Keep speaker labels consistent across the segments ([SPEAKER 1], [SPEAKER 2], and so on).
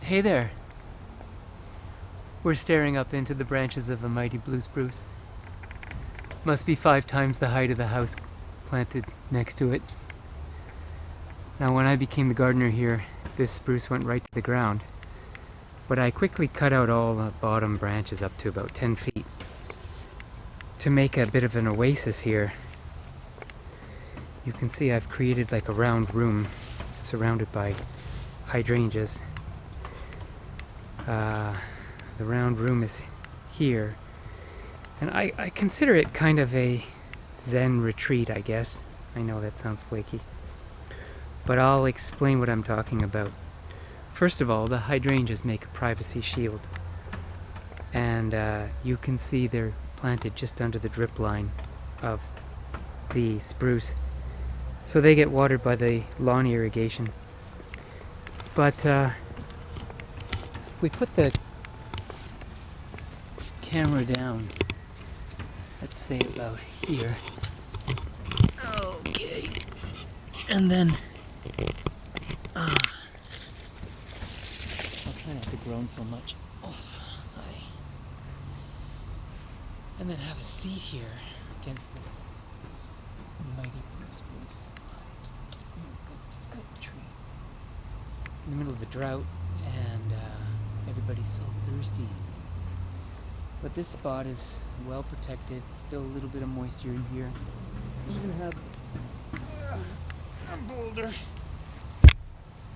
[SPEAKER 1] Hey there. We're staring up into the branches of a mighty blue spruce. Must be 5 times the height of the house planted next to it. Now, when I became the gardener here, this spruce went right to the ground. But I quickly cut out all the bottom branches up to about 10 feet to make a bit of an oasis here. You can see I've created like a round room surrounded by hydrangeas. The round room is here, and I consider it kind of a Zen retreat, I guess. I know that sounds flaky, but I'll explain what I'm talking about. First of all, the hydrangeas make a privacy shield, and you can see they're planted just under the drip line of the spruce, so they get watered by the lawn irrigation. But if we put the camera down, let's say about here. Okay. And then I'll try not to groan so much. Oh, hi. And then have a seat here against this mighty blue spruce. Good tree. In the middle of a drought, and everybody's so thirsty. But this spot is well protected, still a little bit of moisture in here. We even have a boulder,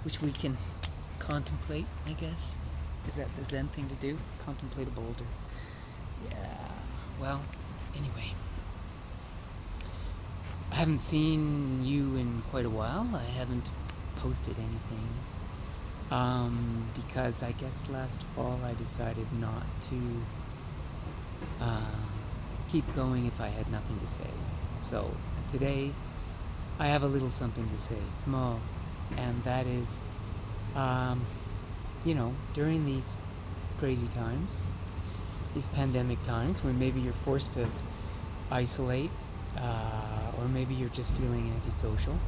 [SPEAKER 1] which we can contemplate, I guess. Is that the Zen thing to do? Contemplate a boulder. Yeah, well, anyway. I haven't seen you in quite a while. I haven't posted anything. Because I guess last fall I decided not to keep going if I had nothing to say. So today I have a little something to say, small, and that is, during these crazy times, these pandemic times, when maybe you're forced to isolate, or maybe you're just feeling antisocial,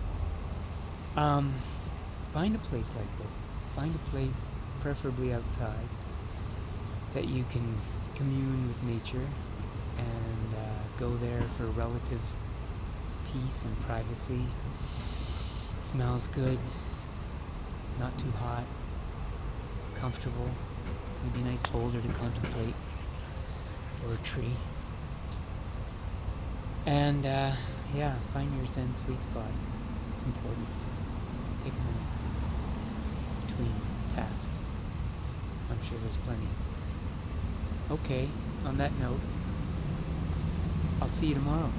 [SPEAKER 1] find a place like this. Find a place, preferably outside, that you can commune with nature and go there for relative peace and privacy. Smells good, not too hot, comfortable, maybe a nice boulder to contemplate, or a tree. And find your Zen sweet spot. It's important. Take a minute between tasks. I'm sure there's plenty. Okay, on that note, I'll see you tomorrow.